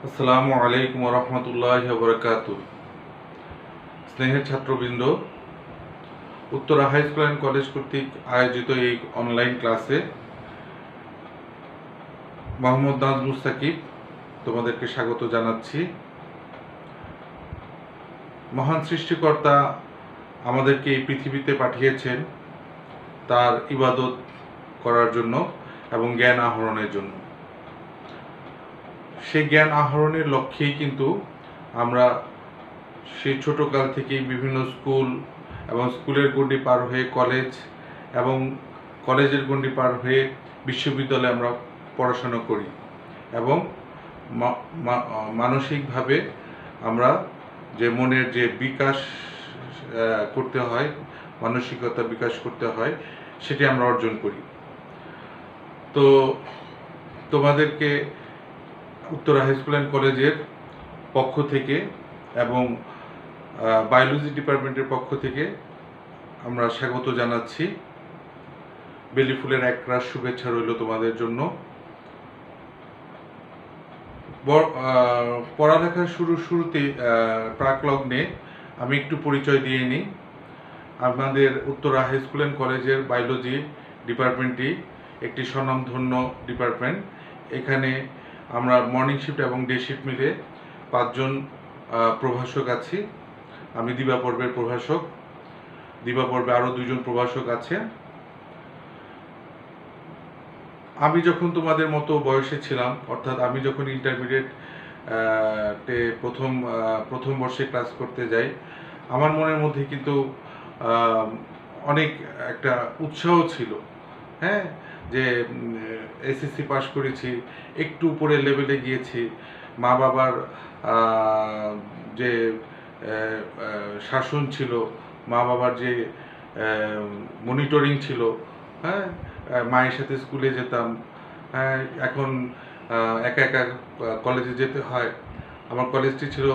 আসসালামু আলাইকুম রহমতুল্লাহ বরকাত। স্নেহের ছাত্রবৃন্দ, Uttara high school and college কর্তৃক আয়োজিত এই অনলাইন ক্লাসে মোহাম্মদ নাজমুস সাকিব তোমাদেরকে স্বাগত জানাচ্ছি। মহান সৃষ্টিকর্তা আমাদেরকে এই পৃথিবীতে পাঠিয়েছেন তার ইবাদত করার জন্য এবং জ্ঞান আহরণের জন্য। সেই জ্ঞান আহরণের লক্ষ্যেই কিন্তু আমরা সেই ছোটকাল থেকেই বিভিন্ন স্কুল এবং স্কুলের গণ্ডি পার হয়ে কলেজ এবং কলেজের গণ্ডি পার হয়ে বিশ্ববিদ্যালয়ে আমরা পড়াশোনা করি এবং মানসিকভাবে আমরা যে মনের যে বিকাশ করতে হয়, মানসিকতা বিকাশ করতে হয়, সেটি আমরা অর্জন করি। তো তোমাদেরকে উত্তরা হাই স্কুল অ্যান্ড কলেজের পক্ষ থেকে এবং বায়োলজি ডিপার্টমেন্টের পক্ষ থেকে আমরা স্বাগত জানাচ্ছি। বেলি ফুলের একরাশ শুভেচ্ছা রইল তোমাদের জন্য। পড়ালেখার শুরুতে প্রাকলগ্নে আমি একটু পরিচয় দিয়ে নিই। আমাদের উত্তরা হাই স্কুল অ্যান্ড কলেজের বায়োলজি ডিপার্টমেন্টটি একটি স্বনামধন্য ডিপার্টমেন্ট। এখানে আমরা মর্নিং শিফট এবং ডে শিফট মিলে 5 জন প্রভাষক আছি। আমি দিবা পর্বের প্রভাষক, দিবা পর্বে আরও 2 জন প্রভাষক আছে। আমি যখন তোমাদের মতো বয়সে ছিলাম, অর্থাৎ আমি যখন ইন্টারমিডিয়েট প্রথম বর্ষে ক্লাস করতে যাই, আমার মনের মধ্যে কিন্তু অনেক একটা উৎসাহ ছিল, হ্যাঁ, যে এসএসসি পাস করেছি, একটু উপরে লেভেলে গিয়েছি, মা বাবার যে শাসন ছিল, মা বাবার যে মনিটরিং ছিল, হ্যাঁ, মায়ের সাথে স্কুলে যেতাম, হ্যাঁ, এখন একা একা কলেজে যেতে হয়। আমার কলেজটি ছিল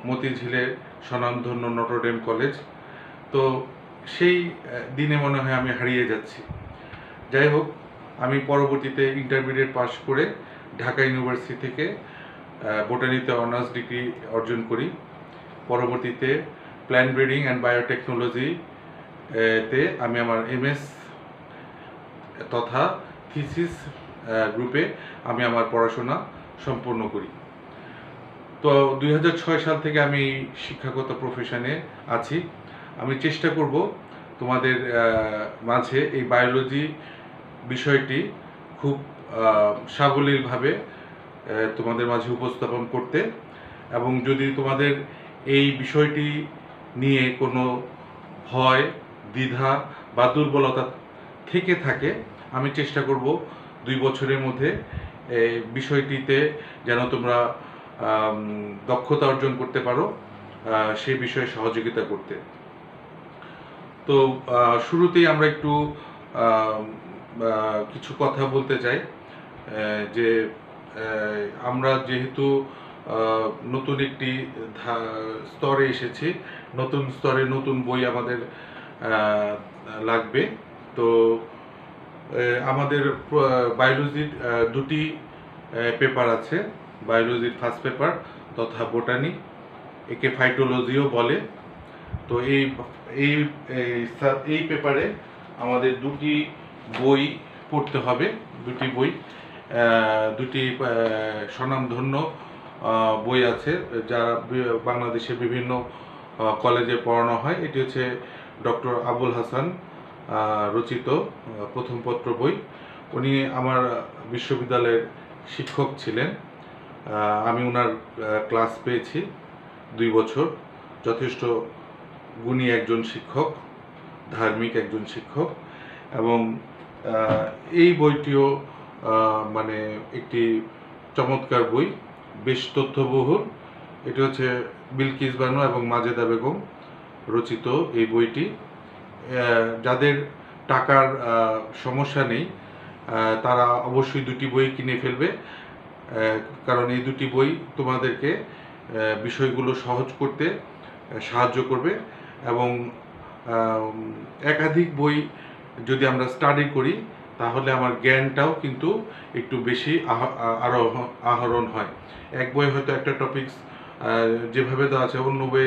মতিঝিলের স্বনামধন্য নটরডেম কলেজ। তো সেই দিনে মনে হয় আমি হারিয়ে যাচ্ছি। যাই হোক, আমি পরবর্তীতে ইন্টারমিডিয়েট পাস করে ঢাকা ইউনিভার্সিটি থেকে বোটানিতে অনার্স ডিগ্রি অর্জন করি। পরবর্তীতে প্ল্যান্ট ব্রিডিং অ্যান্ড বায়োটেকনোলজি তে আমি আমার এমএস তথা থিসিস গ্রুপে আমি আমার পড়াশোনা সম্পূর্ণ করি। তো 2006 সাল থেকে আমি শিক্ষাগত প্রফেশনে আছি। আমি চেষ্টা করব তোমাদের মাঝে এই বায়োলজি বিষয়টি খুব সাবলীলভাবে তোমাদের মাঝে উপস্থাপন করতে, এবং যদি তোমাদের এই বিষয়টি নিয়ে কোনো ভয়, দ্বিধা বা দুর্বলতা থেকে থাকে, আমি চেষ্টা করব 2 বছরের মধ্যে বিষয়টিতে যেন তোমরা দক্ষতা অর্জন করতে পারো, সেই বিষয়ে সহযোগিতা করতে। তো শুরুতেই আমরা একটু কিছু কথা বলতে চাই যে আমরা যেহেতু নতুন একটি স্তরে এসেছি, নতুন স্তরে নতুন বই আমাদের লাগবে। তো আমাদের বায়োলজির 2টি পেপার আছে, বায়োলজির ফার্স্ট পেপার তথা বোটানি, একে ফাইটোলজিও বলে। তো এই পেপারে আমাদের 2টি বই পড়তে হবে। 2টি বই, 2টি স্বনামধন্য বই আছে যা বাংলাদেশের বিভিন্ন কলেজে পড়ানো হয়। এটি হচ্ছে ডক্টর আবুল হাসান রচিত প্রথম পত্র বই। উনি আমার বিশ্ববিদ্যালয়ের শিক্ষক ছিলেন। আমি ওনার ক্লাস পেয়েছি 2 বছর। যথেষ্ট গুণী একজন শিক্ষক, ধার্মিক একজন শিক্ষক, এবং এই বইটিও মানে একটি চমৎকার বই, বেশ তথ্যবহুল। এটি হচ্ছে বিলকিস বানু এবং মাজেদা বেগম রচিত এই বইটি। যাদের টাকার সমস্যা নেই তারা অবশ্যই 2টি বই কিনে ফেলবে, কারণ এই 2টি বই তোমাদেরকে বিষয়গুলো সহজ করতে সাহায্য করবে। এবং একাধিক বই যদি আমরা স্টাডি করি তাহলে আমার জ্ঞানটাও কিন্তু একটু বেশি আহরণ হয়। এক বই হয়তো একটা টপিকস যেভাবে দেওয়া আছে, অন্য বই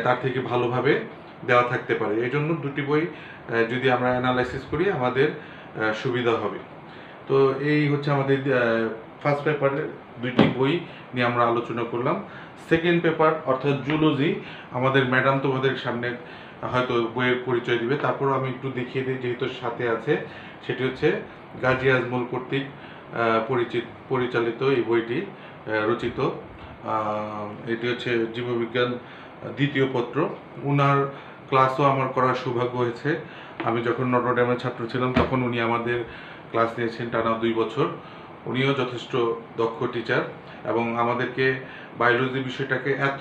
তার থেকে ভালোভাবে দেওয়া থাকতে পারে। এই জন্য দুটি বই যদি আমরা অ্যানালাইসিস করি আমাদের সুবিধা হবে। তো এই হচ্ছে আমাদের ফার্স্ট পেপারের দুইটি বই নিয়ে আমরা আলোচনা করলাম। সেকেন্ড পেপার অর্থাৎ জুলজি, আমাদের ম্যাডাম তোমাদের সামনে হয়তো বইয়ের পরিচয় দিবে, তারপর আমি একটু দেখিয়ে দিই যেহেতু সাথে আছে। সেটি হচ্ছে গাজী আজমল কর্তৃক পরিচালিত এই বইটি রচিত। এটি হচ্ছে জীববিজ্ঞান দ্বিতীয় পত্র। উনার ক্লাসও আমার করার সৌভাগ্য হয়েছে। আমি যখন নটরডেমের ছাত্র ছিলাম তখন উনি আমাদের ক্লাস নিয়েছেন টানা 2 বছর। উনিও যথেষ্ট দক্ষ টিচার এবং আমাদেরকে বায়োলজি বিষয়টাকে এত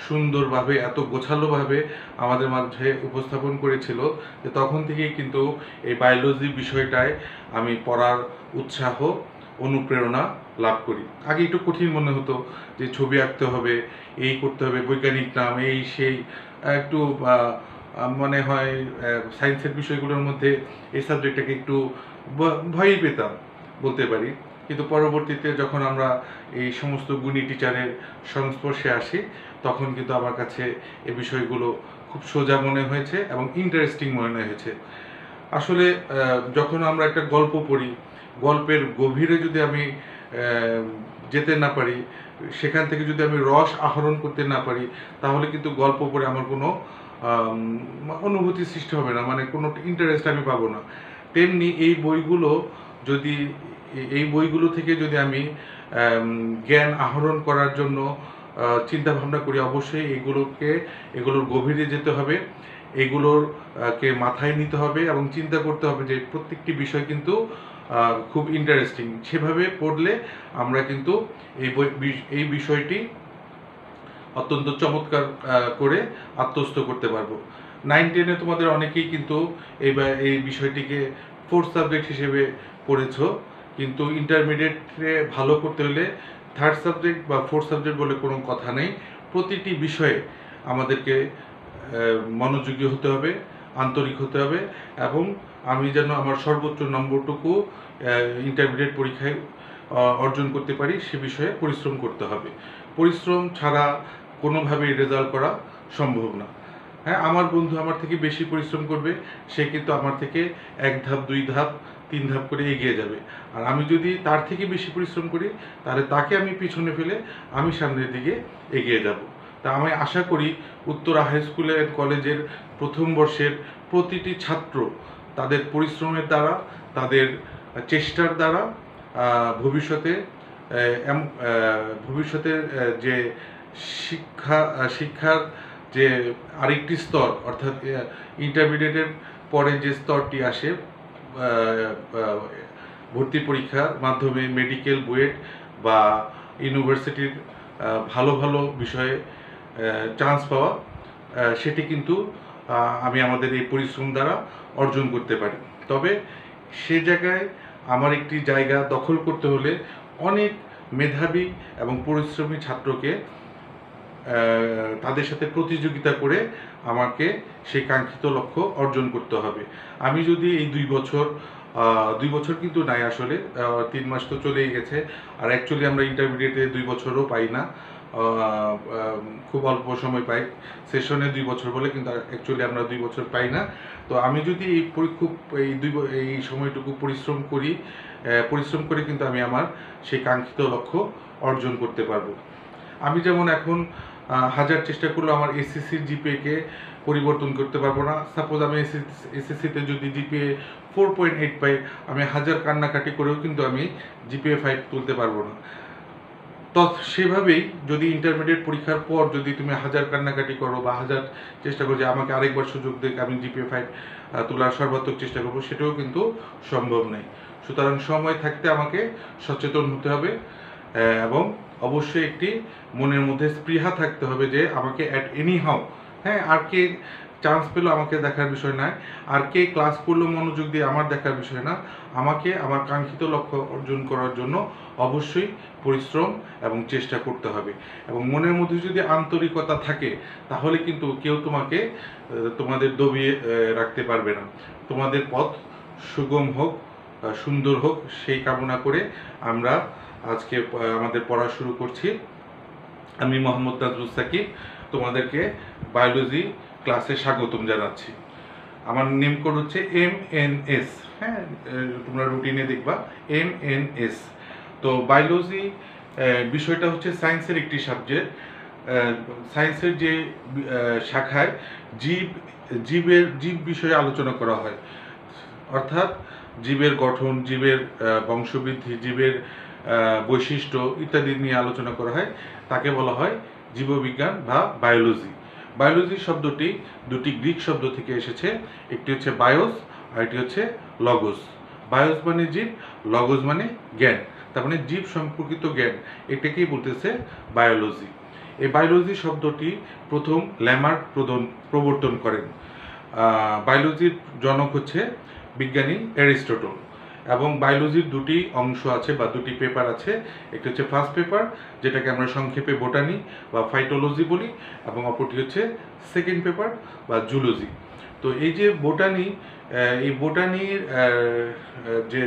সুন্দরভাবে, এত গোছালোভাবে আমাদের মাঝে উপস্থাপন করেছিল যে তখন থেকেই কিন্তু এই বায়োলজি বিষয়টায় আমি পড়ার উৎসাহ, অনুপ্রেরণা লাভ করি। আগে একটু কঠিন মনে হতো যে ছবি আঁকতে হবে, এই করতে হবে, বৈজ্ঞানিক নাম, এই সেই, একটু মনে হয় সায়েন্সের বিষয়গুলোর মধ্যে এই সাবজেক্টটাকে একটু ভয়ই পেতাম বলতে পারি। কিন্তু পরবর্তীতে যখন আমরা এই সমস্ত গুণী টিচারের সংস্পর্শে আসি তখন কিন্তু আমার কাছে এই বিষয়গুলো খুব সোজা মনে হয়েছে এবং ইন্টারেস্টিং মনে হয়েছে। আসলে যখন আমরা একটা গল্প পড়ি, গল্পের গভীরে যদি আমি যেতে না পারি, সেখান থেকে যদি আমি রস আহরণ করতে না পারি, তাহলে কিন্তু গল্প পড়ে আমার কোনো অনুভূতি সৃষ্টি হবে না, মানে কোনো ইন্টারেস্ট আমি পাবো না। তেমনি এই বইগুলো থেকে যদি আমি জ্ঞান আহরণ করার জন্য চিন্তা ভাবনা করি, অবশ্যই এগুলোর গভীরে যেতে হবে, কে মাথায় নিতে হবে এবং চিন্তা করতে হবে যে প্রত্যেকটি বিষয় কিন্তু খুব ইন্টারেস্টিং। সেভাবে পড়লে আমরা কিন্তু এই বিষয়টি অত্যন্ত চমৎকার করে আত্মস্থ করতে পারবো। 9-10-এ তোমাদের অনেকেই কিন্তু এই বিষয়টিকে ফোর্থ সাবজেক্ট হিসেবে পড়েছো, কিন্তু ইন্টারমিডিয়েটে ভালো করতে হলে থার্ড সাবজেক্ট বা ফোর্থ সাবজেক্ট বলে কোনো কথা নেই। প্রতিটি বিষয়ে আমাদেরকে মনোযোগী হতে হবে, আন্তরিক হতে হবে এবং আমি যেন আমার সর্বোচ্চ নম্বরটুকু ইন্টারমিডিয়েট পরীক্ষায় অর্জন করতে পারি সে বিষয়ে পরিশ্রম করতে হবে। পরিশ্রম ছাড়া কোনোভাবেই রেজাল্ট করা সম্ভব না। হ্যাঁ, আমার বন্ধু আমার থেকে বেশি পরিশ্রম করবে, সে কিন্তু আমার থেকে 1 ধাপ 2 ধাপ 3 ধাপ করে এগিয়ে যাবে। আর আমি যদি তার থেকে বেশি পরিশ্রম করি তাহলে তাকে আমি পিছনে ফেলে আমি সামনের দিকে এগিয়ে যাব। তা আমি আশা করি উত্তরা হাই স্কুল অ্যান্ড কলেজের প্রথম বর্ষের প্রতিটি ছাত্র তাদের পরিশ্রমের দ্বারা, তাদের চেষ্টার দ্বারা ভবিষ্যতের যে শিক্ষার যে আরেকটি স্তর, অর্থাৎ ইন্টারমিডিয়েটের পরে যে স্তরটি আসে ভর্তি পরীক্ষার মাধ্যমে মেডিকেল, বুয়েট বা ইউনিভার্সিটির ভালো ভালো বিষয়ে চান্স পাওয়া, সেটি কিন্তু আমি আমাদের এই পরিশ্রম দ্বারা অর্জন করতে পারি। তবে সে জায়গায় আমার একটি জায়গা দখল করতে হলে অনেক মেধাবী এবং পরিশ্রমী ছাত্রকে তাদের সাথে প্রতিযোগিতা করে আমাকে সেই কাঙ্ক্ষিত লক্ষ্য অর্জন করতে হবে। আমি যদি এই 2 বছর কিন্তু নাই, আসলে 3 মাস তো চলেই গেছে, আর অ্যাকচুয়ালি আমরা ইন্টারমিডিয়েটে 2 বছরও পাই না, খুব অল্প সময় পাই, সেশনে 2 বছর বলে, কিন্তু অ্যাকচুয়ালি আমরা 2 বছর পাই না। তো আমি যদি এই সময়টুকু পরিশ্রম করে কিন্তু আমি আমার সেই কাঙ্ক্ষিত লক্ষ্য অর্জন করতে পারবো। আমি যেমন এখন 1000 চেষ্টা করলেও আমার এসএসসির জিপিএকে পরিবর্তন করতে পারবো না। সাপোজ আমি এসএসসিতে যদি জিপিএ 4.8 পাই, আমি 1000 কান্নাকাটি করেও কিন্তু আমি জিপিএ 5 তুলতে পারবো না। তো সেভাবেই যদি ইন্টারমিডিয়েট পরীক্ষার পর যদি তুমি 1000 কান্নাকাটি করো বা 1000 চেষ্টা করো যে আমাকে আরেকবার সুযোগ দেখ, আমি জিপিএ 5 তোলার সর্বাত্মক চেষ্টা করবো, সেটাও কিন্তু সম্ভব নয়। সুতরাং সময় থাকতে আমাকে সচেতন হতে হবে এবং অবশ্যই একটি মনের মধ্যে স্পৃহা থাকতে হবে যে আমাকে অ্যাট এনি হাউ, হ্যাঁ, আর কে চান্স পেলো আমাকে দেখার বিষয় নয়, আর কে ক্লাস করলো মনোযোগ দিয়ে আমার দেখার বিষয় না, আমাকে আমার কাঙ্ক্ষিত লক্ষ্য অর্জন করার জন্য অবশ্যই পরিশ্রম এবং চেষ্টা করতে হবে। এবং মনের মধ্যে যদি আন্তরিকতা থাকে তাহলে কিন্তু কেউ তোমাদের দবিয়ে রাখতে পারবে না। তোমাদের পথ সুগম হোক, সুন্দর হোক সেই কামনা করে আমরা আজকে আমাদের পড়া শুরু করছি। আমি মোহাম্মদ নাজমুল সাকিব তোমাদেরকে বায়োলজি ক্লাসে স্বাগতম জানাচ্ছি। আমার নেম কোড হচ্ছে MNS। হ্যাঁ, তোমরা রুটিনে দেখবা MNS। তো বায়োলজি বিষয়টা হচ্ছে সায়েন্সের একটি সাবজেক্ট। সায়েন্সের যে শাখায় জীব বিষয়ে আলোচনা করা হয়, অর্থাৎ জীবের গঠন, জীবের বংশবৃদ্ধি, জীবের বৈশিষ্ট্য ইত্যাদি নিয়ে আলোচনা করা হয়, তাকে বলা হয় জীববিজ্ঞান বা বায়োলজি। বায়োলজি শব্দটি দুটি গ্রিক শব্দ থেকে এসেছে, একটি হচ্ছে বায়োস আর একটি হচ্ছে লগোস। বায়োস মানে জীব, লগোস মানে জ্ঞান, তার মানে জীব সম্পর্কিত জ্ঞান, এটাকেই বলতেছে বায়োলজি। এই বায়োলজি শব্দটি প্রথম ল্যামার্ক প্রবর্তন করেন। বায়োলজির জনক হচ্ছে বিজ্ঞানী অ্যারিস্টটল। এবং বায়োলজির দুটি অংশ আছে বা দুটি পেপার আছে। একটি হচ্ছে ফার্স্ট পেপার, যেটাকে আমরা সংক্ষেপে বোটানি বা ফাইটোলজি বলি, এবং অপরটি হচ্ছে সেকেন্ড পেপার বা জুলজি। তো এই যে বোটানি, এই বোটানির যে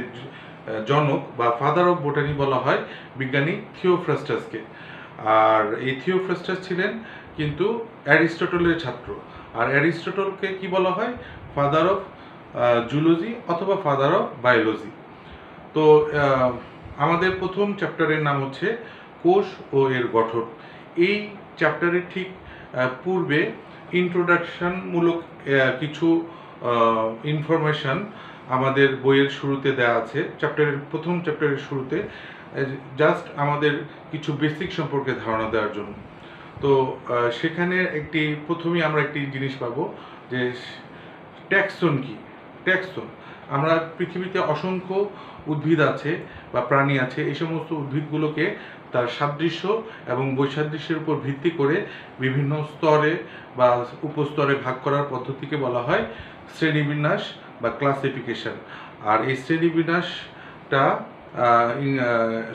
জনক বা ফাদার অফ বোটানি বলা হয় বিজ্ঞানী থিওফ্রাস্টাসকে। আর এই থিওফ্রাস্টাস ছিলেন কিন্তু অ্যারিস্টটলের ছাত্র। আর অ্যারিস্টটলকে কি বলা হয়? ফাদার অফ জুলজি অথবা ফাদার অফ বায়োলজি। তো আমাদের প্রথম চ্যাপ্টারের নাম হচ্ছে কোষ ও এর গঠন। এই চ্যাপ্টারের ঠিক পূর্বে ইন্ট্রোডাকশনমূলক কিছু ইনফরমেশন আমাদের বইয়ের শুরুতে দেওয়া আছে। প্রথম চ্যাপ্টারের শুরুতে জাস্ট আমাদের কিছু বেসিক সম্পর্কে ধারণা দেওয়ার জন্য। তো সেখানে প্রথমেই আমরা একটি জিনিস পাবো যে ট্যাক্সন কি। ট্যাক্সন, আমরা পৃথিবীতে অসংখ্য উদ্ভিদ আছে বা প্রাণী আছে, এই সমস্ত উদ্ভিদগুলোকে তার সাদৃশ্য এবং বৈসাদৃশ্যের উপর ভিত্তি করে বিভিন্ন স্তরে বা উপস্তরে ভাগ করার পদ্ধতিকে বলা হয় শ্রেণীবিন্যাস বা ক্লাসিফিকেশন। আর এই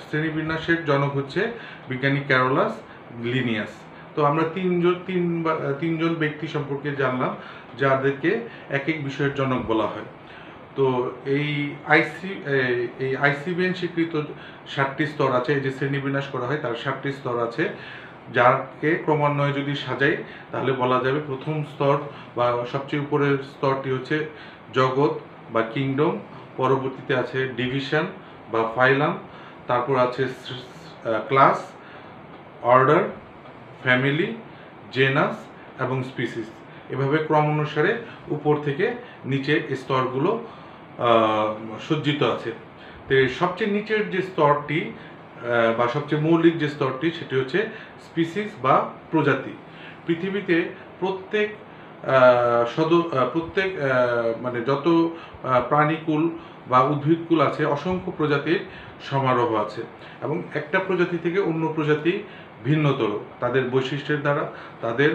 শ্রেণীবিন্যাসের জনক হচ্ছে বিজ্ঞানী ক্যারোলাস লিনিয়াস। তো আমরা তিনজন ব্যক্তি সম্পর্কে জানলাম, যাদেরকে এক এক বিষয়ের জনক বলা হয়। তো এই আইসিবিএন স্বীকৃত 7টি স্তর আছে। এই যে শ্রেণীবিন্যাস করা হয় তার 7টি স্তর আছে, যাকে ক্রমান্বয়ে যদি সাজাই তাহলে বলা যাবে প্রথম স্তর বা সবচেয়ে উপরের স্তরটি হচ্ছে জগৎ বা কিংডম। পরবর্তীতে আছে ডিভিশন বা ফাইলাম, তারপর আছে ক্লাস, অর্ডার, ফ্যামিলি, জেনাস এবং স্পিসিস। এভাবে ক্রম অনুসারে উপর থেকে নিচে স্তরগুলো সজ্জিত আছে। তো সবচেয়ে নিচের যে স্তরটি বা সবচেয়ে মৌলিক যে স্তরটি, সেটি হচ্ছে স্পিসিস বা প্রজাতি। পৃথিবীতে প্রত্যেক মানে যত প্রাণীকুল বা উদ্ভিদকুল আছে, অসংখ্য প্রজাতির সমারোহ আছে, এবং একটা প্রজাতি থেকে অন্য প্রজাতি ভিন্নতর তাদের বৈশিষ্ট্যের দ্বারা, তাদের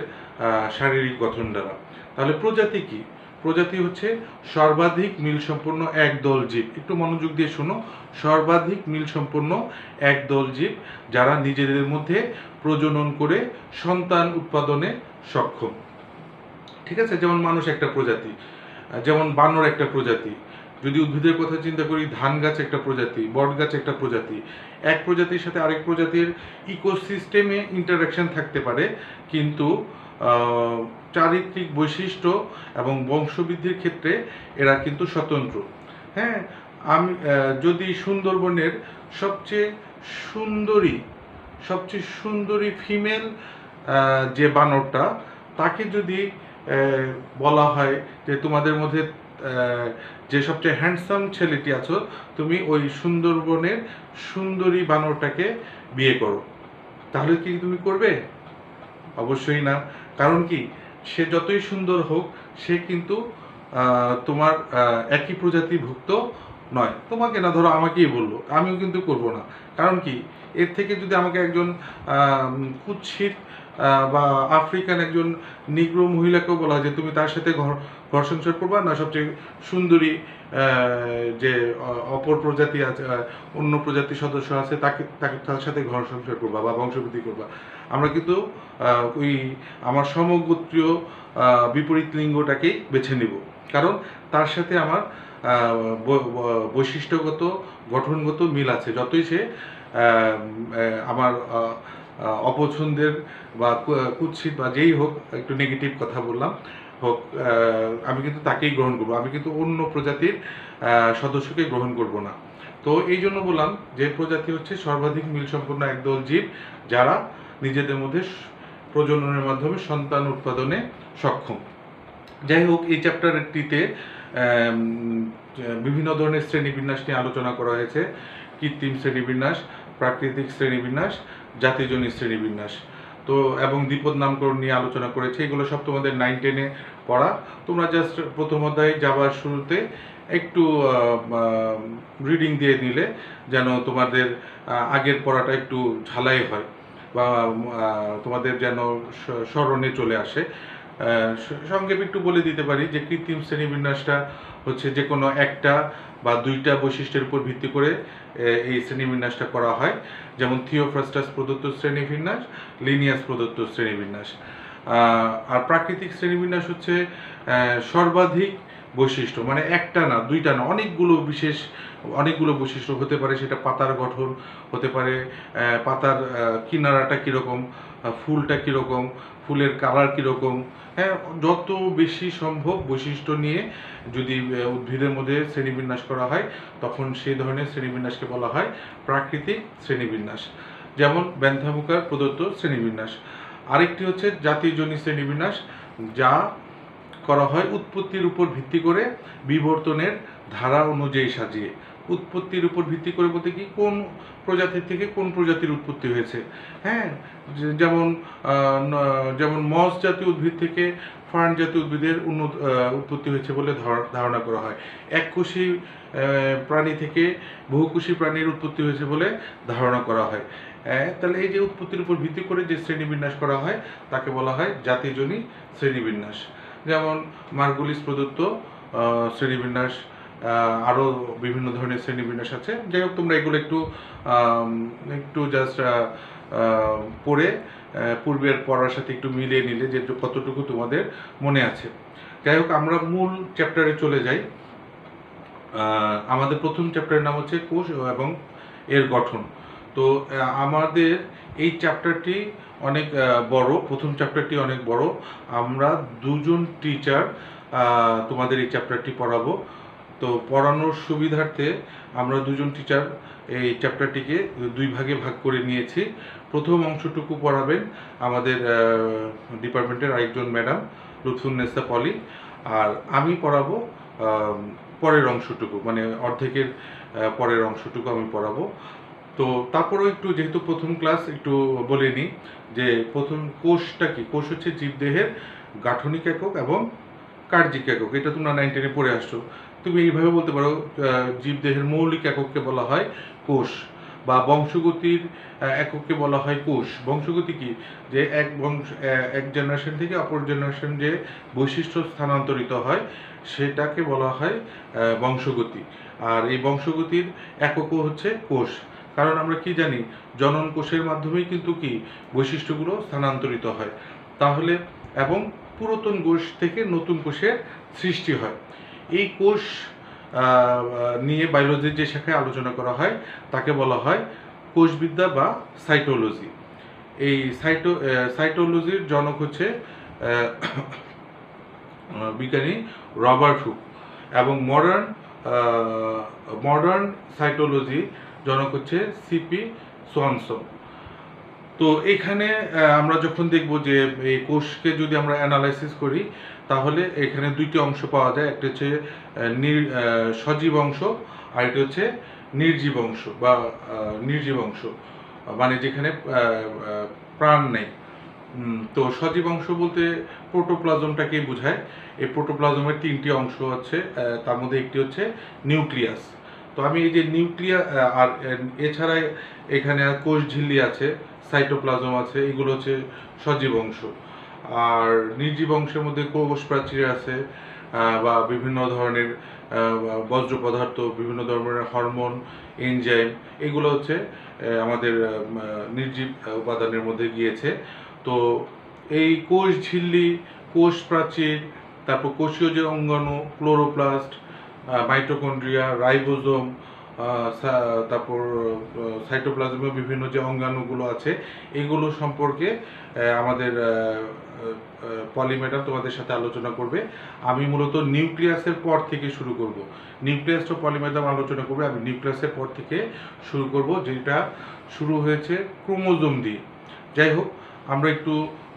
শারীরিক গঠন দ্বারা। তাহলে প্রজাতি কি? প্রজাতি হচ্ছে সর্বাধিক মিল সম্পন্ন একদল জীব। একটু মনোযোগ দিয়ে শোনো, সর্বাধিক মিল সম্পন্ন একদল জীব যারা নিজেদের মধ্যে প্রজনন করে সন্তান উৎপাদনে সক্ষম। ঠিক আছে, যেমন মানুষ একটা প্রজাতি, যেমন বানর একটা প্রজাতি। যদি উদ্ভিদের কথা চিন্তা করি, ধান গাছ একটা প্রজাতি, বট গাছ একটা প্রজাতি। এক প্রজাতির সাথে আরেক প্রজাতির ইকোসিস্টেমে ইন্টারাকশন থাকতে পারে, কিন্তু চারিত্রিক বৈশিষ্ট্য এবং বংশবৃদ্ধির ক্ষেত্রে এরা কিন্তু স্বতন্ত্র। হ্যাঁ, আমি যদি সুন্দরবনের সবচেয়ে সুন্দরী ফিমেল যে বানরটা, তাকে যদি বলা হয় যে তোমাদের মধ্যে যে সবচেয়ে হ্যান্ডসাম ছেলেটি আছো, তুমি ওই সুন্দরবনের সুন্দরী বানরটাকে বিয়ে করো, তাহলে কি তুমি করবে? অবশ্যই না। কারণ কি, সে যতই সুন্দর হোক, সে কিন্তু তোমার একই প্রজাতিভুক্ত নয়। তোমাকে না, ধরো আমাকেই বললো, আমিও কিন্তু করব না। কারণ কি, এর থেকে যদি আমাকে একজন কুৎসিত বা আফ্রিকান একজন নিগ্রো মহিলাকেও বলা হয় যে তুমি তার সাথে ঘর সংসার করবা না, সবচেয়ে সুন্দরী যে অপর প্রজাতি আছে, অন্য প্রজাতির সদস্য আছে, তার সাথে ঘর সংসার করবা বা বংশবৃদ্ধি করবা, আমরা কিন্তু ওই আমার সমগোত্রীয় বিপরীত লিঙ্গটাকেই বেছে নিব। কারণ তার সাথে আমার বৈশিষ্ট্যগত গঠনগত মিল আছে, যতই সে আমার অপছন্দের বা কুৎসিত বা যেই হোক, একটু নেগেটিভ কথা বললাম হোক, আমি কিন্তু তাকেই গ্রহণ করবো, আমি কিন্তু অন্য প্রজাতির সদস্যকে গ্রহণ করব না। তো এই জন্য বললাম যে প্রজাতি হচ্ছে সর্বাধিক মিল সম্পন্ন একদল জীব যারা নিজেদের মধ্যে প্রজননের মাধ্যমে সন্তান উৎপাদনে সক্ষম। যাই হোক, এই চ্যাপ্টারটিতে বিভিন্ন ধরনের শ্রেণীবিন্যাস নিয়ে আলোচনা করা হয়েছে। কৃত্রিম শ্রেণীবিন্যাস, প্রাকৃতিক শ্রেণীবিন্যাস, জাতিজনিত শ্রেণীবিন্যাস, তো এবং দ্বিপদ নামকরণ নিয়ে আলোচনা করেছে। এগুলো সব তোমাদের 9-10-এ পড়া। তোমরা জাস্ট প্রথম অধ্যায়ে যাবার শুরুতে একটু রিডিং দিয়ে নিলে যেন তোমাদের আগের পড়াটা একটু ঝালাই হয় বা তোমাদের যেন স্মরণে চলে আসে। সংক্ষেপে একটু বলে দিতে পারি যে কৃত্রিম শ্রেণীবিন্যাসটা হচ্ছে যে কোনো একটা বা দুইটা বৈশিষ্ট্যের উপর ভিত্তি করে এই শ্রেণীবিন্যাসটা করা হয়, যেমন থিওফ্রাস্টাস প্রদত্ত শ্রেণীবিন্যাস, লিনিয়াস প্রদত্ত শ্রেণীবিন্যাস। আর প্রাকৃতিক শ্রেণীবিন্যাস হচ্ছে সর্বাধিক বৈশিষ্ট্য, মানে একটা না দুইটা না, অনেকগুলো বৈশিষ্ট্য হতে পারে। সেটা পাতার গঠন হতে পারে, পাতার কিনারাটা কীরকম, ফুলটা কীরকম, ফুলের কালার কীরকম, হ্যাঁ, যত বেশি সম্ভব বৈশিষ্ট্য নিয়ে যদি উদ্ভিদের মধ্যে শ্রেণীবিন্যাস করা হয় তখন সেই ধরনের শ্রেণীবিন্যাসকে বলা হয় প্রাকৃতিক শ্রেণীবিন্যাস, যেমন বেন্থামুকার প্রদত্ত শ্রেণীবিন্যাস। আরেকটি হচ্ছে জাতিজনিত শ্রেণীবিন্যাস, যা করা হয় উৎপত্তির উপর ভিত্তি করে বিবর্তনের ধারা অনুযায়ী সাজিয়ে। উৎপত্তির উপর ভিত্তি করে বলতে কি, কোন প্রজাতির থেকে কোন প্রজাতির উৎপত্তি হয়েছে, হ্যাঁ, যেমন মস জাতীয় উদ্ভিদ থেকে ফার্ন জাতীয় উদ্ভিদের উৎপত্তি হয়েছে বলে ধারণা করা হয়। এককোষী প্রাণী থেকে বহুকোষী প্রাণীর উৎপত্তি হয়েছে বলে ধারণা করা হয়। তাহলে এই যে উৎপত্তির উপর ভিত্তি করে যে শ্রেণীবিন্যাস করা হয় তাকে বলা হয় জাতিজনিত শ্রেণীবিন্যাস। যেমন মার্গুলিস প্রদত্ত শ্রেণীবিন্যাস, আরও বিভিন্ন ধরনের শ্রেণীবিন্যাস আছে। যাই হোক, তোমরা এগুলো একটু জাস্ট পড়ে পূর্বের পড়ার সাথে একটু মিলিয়ে নিলে যে কতটুকু তোমাদের মনে আছে। যাই হোক, আমরা মূল চ্যাপ্টারে চলে যাই। আমাদের প্রথম চ্যাপ্টারের নাম হচ্ছে কোষ এবং এর গঠন। তো আমাদের এই চ্যাপ্টারটি অনেক বড়, প্রথম চ্যাপ্টারটি অনেক বড়। আমরা দুজন টিচার তোমাদের এই চ্যাপ্টারটি পড়াবো। তো পড়ানোর সুবিধার্থে আমরা দুজন টিচার এই চ্যাপ্টারটিকে দুই ভাগে ভাগ করে নিয়েছি। প্রথম অংশটুকু পড়াবেন আমাদের ডিপার্টমেন্টের আরেকজন ম্যাডাম লুৎফুন্নেসা পলি, আর আমি পড়াবো পরের অংশটুকু, মানে অর্ধেকের পরের অংশটুকু আমি পড়াবো। তো তারপরেও একটু, যেহেতু প্রথম ক্লাস, একটু বলে নিই যে প্রথম কোষটা কি। কোষ হচ্ছে জীবদেহের গাঠনিক একক এবং কার্যিক একক। এটা তোমরা 9-10-এ পড়ে আসছো। তুমি এইভাবে বলতে পারো, জীবদেহের মৌলিক একককে বলা হয় কোষ, বা বংশগতির একককে বলা হয় কোষ। বংশগতি কি, যে এক জেনারেশন থেকে অপর জেনারেশন যে বৈশিষ্ট্য স্থানান্তরিত হয় সেটাকে বলা হয় বংশগতি। আর এই বংশগতির এককও হচ্ছে কোষ। কারণ আমরা কি জানি, জনন কোষের মাধ্যমেই কিন্তু কি বৈশিষ্ট্যগুলো স্থানান্তরিত হয়। তাহলে এবং পুরাতন কোষ থেকে নতুন কোষের সৃষ্টি হয়। এই কোষ নিয়ে বায়োলজির যে শাখায় আলোচনা করা হয় তাকে বলা হয় কোষবিদ্যা বা সাইটোলজি। এই সাইটোলজির জনক হচ্ছে বিজ্ঞানী রবার্ট হুক, এবং মডার্ন সাইটোলজি জনক হচ্ছে সিপি সোয়ানসন। তো এখানে আমরা যখন দেখব যে এই কোষকে যদি আমরা অ্যানালাইসিস করি তাহলে এখানে দুইটি অংশ পাওয়া যায়। একটা হচ্ছে সজীব অংশ, আর এটা হচ্ছে নির্জীব অংশ বা নির্জীব অংশ, মানে যেখানে প্রাণ নেই। তো সজীব অংশ বলতে প্রোটোপ্লাজমটাকেই বোঝায়। এই প্রোটোপ্লাজমের 3টি অংশ আছে, তার মধ্যে একটি হচ্ছে নিউক্লিয়াস। তো আমি এই যে নিউক্লিয়াস, আর এছাড়া এখানে কোষ ঝিল্লি আছে, সাইটোপ্লাজম আছে, এগুলো হচ্ছে সজীব অংশ। আর নির্জীব অংশের মধ্যে কোষ প্রাচীর আছে, বা বিভিন্ন ধরনের বজ্র পদার্থ, বিভিন্ন ধরনের হরমোন, এনজাইম, এগুলো হচ্ছে আমাদের নির্জীব উপাদানের মধ্যে গিয়েছে। তো এই কোষ ঝিল্লি, কোষ প্রাচীর, তারপর কোষীয় যে অঙ্গাণু, ক্লোরোপ্লাস্ট, মাইটোকন্ড্রিয়া, রাইবোজোম, তারপর সাইটোপ্লাজমের বিভিন্ন যে অঙ্গাণুগুলো আছে এগুলো সম্পর্কে আমাদের পলি ম্যাডাম তোমাদের সাথে আলোচনা করবে। আমি মূলত নিউক্লিয়াসের পর থেকে শুরু করব। নিউক্লিয়াসটা পলি ম্যাডাম আলোচনা করবে, আমি নিউক্লিয়াসের পর থেকে শুরু করব, যেটা শুরু হয়েছে ক্রোমোজোম দিয়ে। যাই হোক, আমরা একটু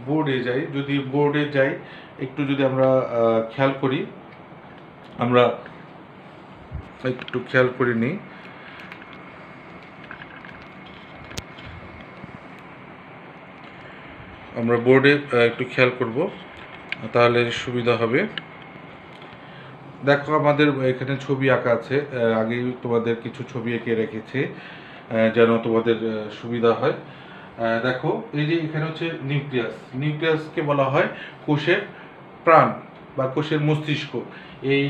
বোর্ডে যাই। যদি বোর্ডে যাই একটু যদি আমরা খেয়াল করি, আমরা একটু খেয়াল করে নিই। আমরা বোর্ডে একটু খেয়াল করব, তাহলে সুবিধা হবে। দেখো আমাদের এখানে ছবি আঁকা আছে, আগেই তোমাদের কিছু ছবি এঁকে রেখেছে যেন তোমাদের সুবিধা হয়। দেখো এই যে এখানে হচ্ছে নিউক্লিয়াস। নিউক্লিয়াসকে বলা হয় কোষের প্রাণ বা কোষের মস্তিষ্ক। এই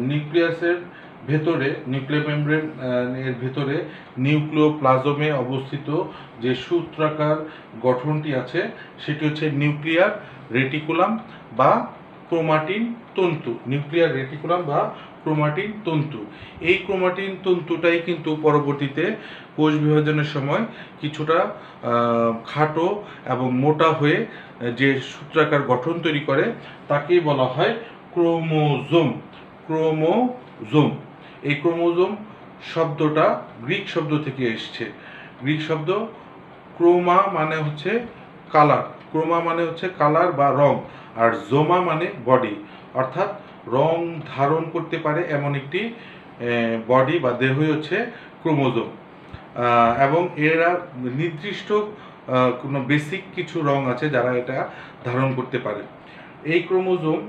নিউক্লিয়াসের ভেতরে, নিউক্লিয়ার মেমব্রেন এর ভেতরে নিউক্লিওপ্লাজমে অবস্থিত যে সূত্রাকার গঠনটি আছে সেটি হচ্ছে নিউক্লিয়ার রেটিকুলাম বা ক্রোমাটিন তন্তু। নিউক্লিয়ার রেটিকুলাম বা ক্রোমাটিন তন্তু। এই ক্রোমাটিন তন্তুটাই কিন্তু পরবর্তীতে কোষ বিভাজনের সময় কিছুটা খাটো এবং মোটা হয়ে যে সূত্রাকার গঠন তৈরি করে তাকেই বলা হয় ক্রোমোজোম। ক্রোমোজোম, এই ক্রোমোজোম শব্দটা গ্রিক শব্দ থেকে এসছে। গ্রিক শব্দ ক্রোমা মানে হচ্ছে কালার, ক্রোমা মানে হচ্ছে কালার বা রং, আর জোমা মানে বডি, অর্থাৎ রং ধারণ করতে পারে এমন একটি বডি বা দেহই হচ্ছে ক্রোমোজোম। এবং এরা নির্দিষ্ট কোনো বেসিক কিছু রং আছে যারা এটা ধারণ করতে পারে। এই ক্রোমোজোম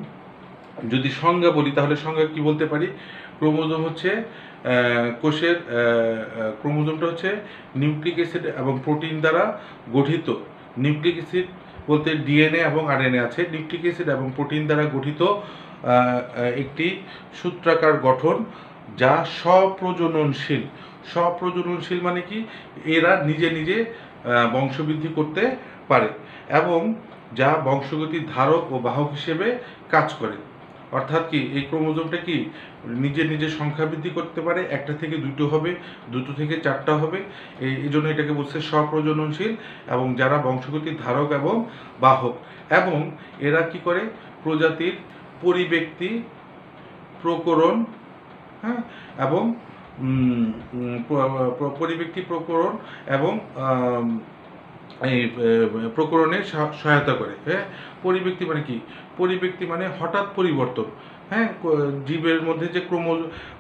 যদি সংজ্ঞা বলি তাহলে সংজ্ঞা কি বলতে পারি? ক্রোমোজোম হচ্ছে কোষের ক্রোমোজোমটা হচ্ছে নিউক্লিক অ্যাসিড এবং প্রোটিন দ্বারা গঠিত। নিউক্লিক অ্যাসিড বলতে ডিএনএ এবং আরএনএ আছে। নিউক্লিক অ্যাসিড এবং প্রোটিন দ্বারা গঠিত একটি সূত্রাকার গঠন যা স্বপ্রজননশীল। স্বপ্রজননশীল মানে কি? এরা নিজে নিজে বংশবৃদ্ধি করতে পারে এবং যা বংশগতির ধারক ও বাহক হিসেবে কাজ করে। অর্থাৎ কি, এই ক্রোমোজোমটা কি নিজে নিজে সংখ্যা বৃদ্ধি করতে পারে, একটা থেকে দুটো হবে, দুটো থেকে চারটা হবে। এই জন্য এটাকে বলছে স্বপ্রজননশীল এবং যারা বংশগতির ধারক এবং বাহক। এবং এরা কি করে? প্রজাতির পরিব্যক্তি, প্রকরণ, হ্যাঁ, এবং পরিব্যক্তি, প্রকরণ এবং এই প্রকরণে সহায়তা করে। হ্যাঁ, পরিব্যক্তি মানে কি? পরিব্যক্তি মানে হঠাৎ পরিবর্তন। হ্যাঁ, জীবের মধ্যে যে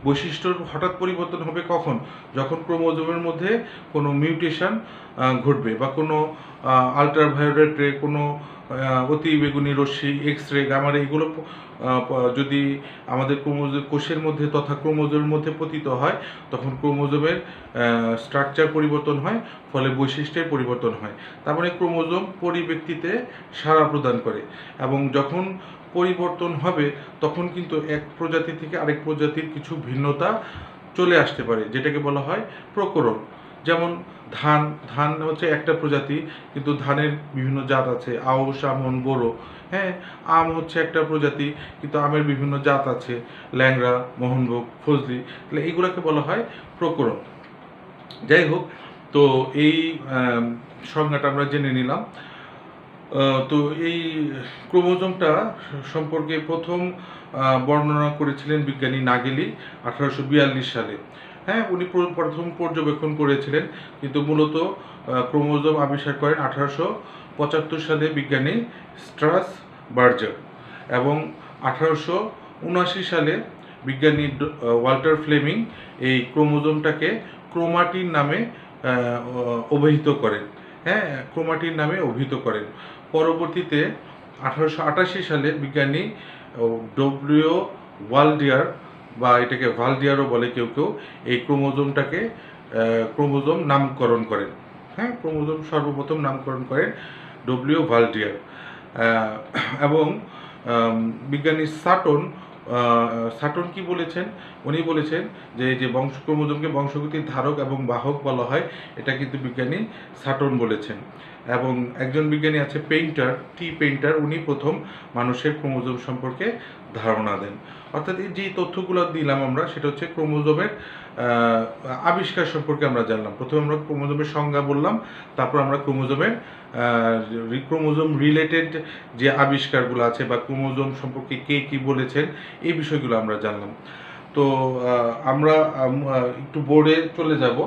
বৈশিষ্ট্যর হঠাৎ পরিবর্তন হবে কখন? যখন ক্রোমোজোমের মধ্যে কোনো মিউটেশন ঘটবে বা কোনো আল্ট্রাভায়োলেট রে, কোনো অতি বেগুনি রশ্মি, এক্স রে, গামা রে, এগুলো যদি আমাদের কোষের মধ্যে তথা ক্রোমোজোমের মধ্যে পতিত হয় তখন ক্রোমোজোমের স্ট্রাকচার পরিবর্তন হয়, ফলে বৈশিষ্ট্যের পরিবর্তন হয়। তার মানে ক্রোমোজোম পরিব্যক্তিতে সাড়া প্রদান করে এবং যখন পরিবর্তন হবে তখন কিন্তু এক প্রজাতি থেকে আরেক প্রজাতির কিছু ভিন্নতা চলে আসতে পারে, যেটাকে বলা হয় প্রকরণ। যেমন ধান হচ্ছে একটা প্রজাতি, কিন্তু ধানের বিভিন্ন জাত আছে, আউশ, আমন, বোরো। হ্যাঁ, আম হচ্ছে একটা প্রজাতি, কিন্তু আমের বিভিন্ন জাত আছে, ল্যাংড়া, মোহনভোগ, ফজলি। তাহলে এইগুলোকে বলা হয় প্রকরণ। যাই হোক, তো এই সংজ্ঞাটা আমরা জেনে নিলাম। তো এই ক্রোমোজোমটা সম্পর্কে প্রথম বর্ণনা করেছিলেন বিজ্ঞানী নাগেলি 1842 সালে। হ্যাঁ, উনি প্রথম পর্যবেক্ষণ করেছিলেন, কিন্তু মূলত ক্রোমোজোম আবিষ্কার করেন 1875 সালে বিজ্ঞানী স্ট্রাসবার্জার। এবং 1879 সালে বিজ্ঞানী ওয়াল্টার ফ্লেমিং এই ক্রোমোজোমটাকে ক্রোমাটিন নামে অভিহিত করেন। হ্যাঁ, ক্রোমাটিন নামে অভিহিত করেন। পরবর্তীতে 1888 সালে বিজ্ঞানী ডব্লিউ ওয়ালডিয়ার, বা এটাকে ভালডিয়ারও বলে কেউ কেউ, এই ক্রোমোজোমটাকে ক্রোমোজোম নামকরণ করেন। হ্যাঁ, ক্রোমোজোম সর্বপ্রথম নামকরণ করেন ডব্লিউ ভালডিয়ার। এবং বিজ্ঞানী সাটন কি বলেছেন? উনি বলেছেন যে ক্রোমোজোমকে বংশগতির ধারক এবং বাহক বলা হয়, এটা কিন্তু বিজ্ঞানী সাটন বলেছেন। এবং একজন বিজ্ঞানী আছে পেইন্টার, পেইন্টার, উনি প্রথম মানুষের ক্রোমোজোম সম্পর্কে ধারণা দেন। অর্থাৎ এই যে তথ্যগুলো দিলাম আমরা, সেটা হচ্ছে ক্রোমোজোমের আবিষ্কার সম্পর্কে আমরা জানলাম। প্রথমে আমরা ক্রোমোজোমের সংজ্ঞা বললাম, তারপর আমরা ক্রোমোজোমের ক্রোমোজোম রিলেটেড যে আবিষ্কারগুলো আছে বা ক্রোমোজোম সম্পর্কে কে কী বলেছেন এই বিষয়গুলো আমরা জানলাম। তো আমরা একটু বোর্ডে চলে যাব।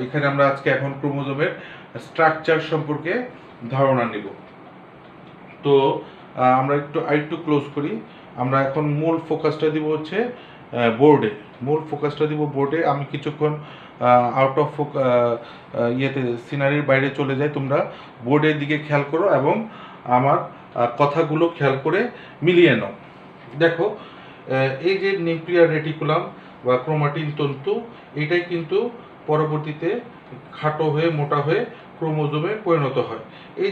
এখানে আমরা আজকে এখন ক্রোমোজোমের স্ট্রাকচার সম্পর্কে ধারণা নিব। তো আমরা একটু ক্লোজ করি। আমরা এখন মূল ফোকাসটা দিব হচ্ছে বোর্ডে। মূল ফোকাসটা দিব বোর্ডে। আমি কিছুক্ষণ আউট অফ সিনারির বাইরে চলে যাই, তোমরা বোর্ডের দিকে খেয়াল করো এবং আমার কথাগুলো খেয়াল করে মিলিয়ে নাও। দেখো, এই যে নিউক্লিয়ার রেটিকুলাম বা ক্রোমাটিন তন্তু, এটাই কিন্তু পরবর্তীতে খাটো হয়ে মোটা হয়ে ক্রোমোজোমে পরিণত হয়। এই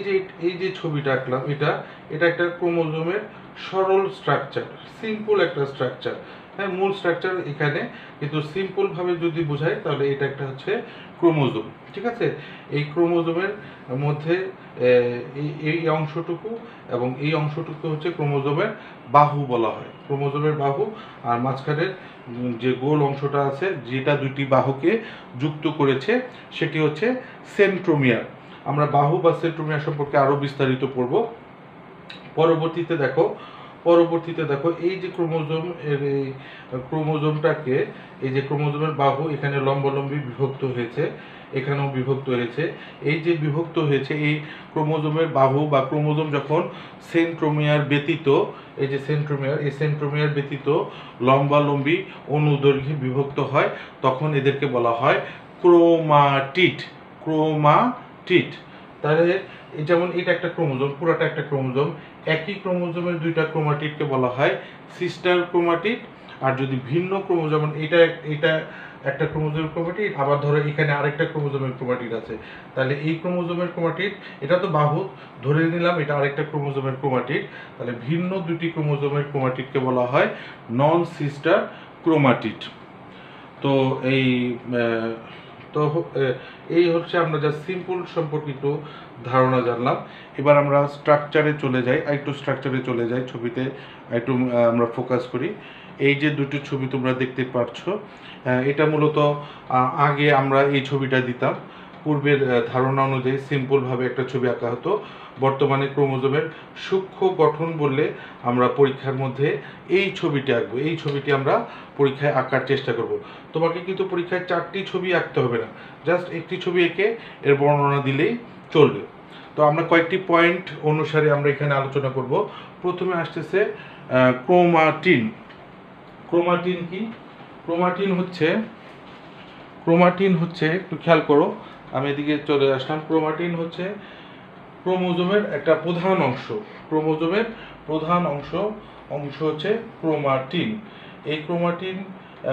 যে ছবিটা আঁকলাম, এটা একটা ক্রোমোজোমের সরল স্ট্রাকচার, সিম্পল একটা স্ট্রাকচার। হ্যাঁ, মূল স্ট্রাকচার এখানে, কিন্তু সিম্পলভাবে যদি বোঝাই তাহলে এটা একটা হচ্ছে ক্রোমোজোম। ঠিক আছে, এই ক্রোমোজোমের মধ্যে এই অংশটুকু এবং এই অংশটুকু হচ্ছে ক্রোমোজোমের বাহু বলা হয়, ক্রোমোজোমের বাহু। আর মাঝখানের যে গোল অংশটা আছে, যেটা দুটি বাহুকে যুক্ত করেছে, সেটি হচ্ছে সেন্ট্রোমিয়ার। আমরা বাহু বা সেন্ট্রোমিয়ার সম্পর্কে আরও বিস্তারিত পড়ব পরবর্তীতে। দেখো এই যে ক্রোমোজোমটাকে, এই যে ক্রোমোজোমের বাহু এখানে লম্বালম্বি বিভক্ত হয়েছে, এখানেও বিভক্ত হয়েছে। এই যে বিভক্ত হয়েছে এই ক্রোমোজোমের বাহু বা ক্রোমোজোম যখন সেন্ট্রোমিয়ার ব্যতীত, এই যে সেন্ট্রোমিয়ার ব্যতীত লম্বালম্বি অনুদৈর্ঘ্যে বিভক্ত হয়, তখন এদেরকে বলা হয় ক্রোমাটিড। তাহলে যেমন এটা একটা ক্রোমোজোম, পুরাটা একটা ক্রোমোজোম। একই ক্রোমোজোমের দুইটা ক্রোমাটিডকে বলা হয় সিস্টার ক্রোমাটিড। আর যদি ভিন্ন ক্রোমোজোম, এটা একটা ক্রোমোজোমের ক্রোমাটিড, আবার ধরো এখানে আরেকটা ক্রোমোজোমের ক্রোমাটিড আছে, তাহলে এই ক্রোমোজোমের ক্রোমাটিড, এটা তো বাহু ধরে নিলাম, এটা আরেকটা ক্রোমোজোমের ক্রোমাটিড, তাহলে ভিন্ন দুটি ক্রোমোজোমের ক্রোমাটিডকে বলা হয় নন সিস্টার ক্রোমাটিড। তো এই হচ্ছে আমরা যা সিম্পল সম্পর্কিত ধারণা জানলাম। এবার আমরা স্ট্রাকচারে চলে যাই, ছবিতে একটু আমরা ফোকাস করি। এই যে দুটো ছবি তোমরা দেখতে পাচ্ছ, এটা মূলত আগে আমরা এই ছবিটা দিতাম, পূর্বের ধারণা অনুযায়ী সিম্পলভাবে একটা ছবি আঁকা হতো। বর্তমানে ক্রোমোজোমের সূক্ষ্ম গঠন বললে আমরা পরীক্ষার মধ্যে এই ছবিটি আঁকবো, এই ছবিটি আমরা পরীক্ষায় আঁকার চেষ্টা করব। তোমাকে কিন্তু পরীক্ষায় 4টি ছবি আঁকতে হবে না, জাস্ট একটি ছবি এঁকে এর বর্ণনা দিলেই চলবে। তো আমরা কয়েকটি পয়েন্ট অনুসারে আমরা এখানে আলোচনা করব। প্রথমে আসতেছে ক্রোমাটিন। ক্রোমাটিন কি? ক্রোমাটিন হচ্ছে একটু খেয়াল করো, আমি এদিকে চলে আসলাম। ক্রোমাটিন হচ্ছে ক্রোমোজোমের একটা প্রধান অংশ। ক্রোমোজোমের প্রধান অংশ হচ্ছে ক্রোমাটিন। এই ক্রোমাটিন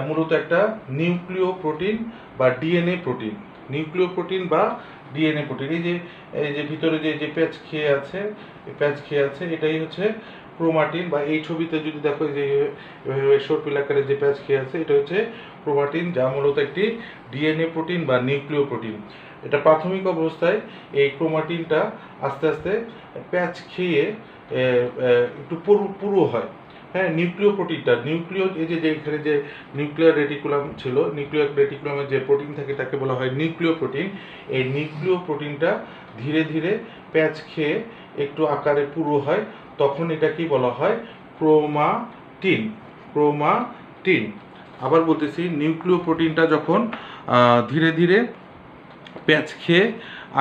মূলত একটা নিউক্লিয় প্রোটিন বা ডিএনএ প্রোটিন। এই যে ভিতরে যে প্যাচ খেয়ে আছে, এটাই হচ্ছে ক্রোমাটিন। বা এই ছবিতে যদি দেখো, যে সর্পিল আকারে যে প্যাচ খেয়ে আছে, এটা হচ্ছে ক্রোমাটিন, যা মূলত একটি ডিএনএ প্রোটিন বা নিউক্লিয় প্রোটিন। এটা প্রাথমিক অবস্থায় এই ক্রোমাটিনটা আস্তে আস্তে প্যাচ খেয়ে একটু পুরু হয়। হ্যাঁ, নিউক্লিয় প্রোটিনটা, এই যে এখানে যে নিউক্লিয়ার রেটিকুলাম ছিল, নিউক্লিয়ার রেটিকুলামের যে প্রোটিন থাকে তাকে বলা হয় নিউক্লিয় প্রোটিন। এই নিউক্লিয় প্রোটিনটা ধীরে ধীরে প্যাচ খেয়ে একটু আকারে পুরু হয়, তখন এটাকে বলা হয় ক্রোমাটিন। আবার বলতেছি, নিউক্লিয় প্রোটিনটা যখন ধীরে ধীরে প্যাচ খেয়ে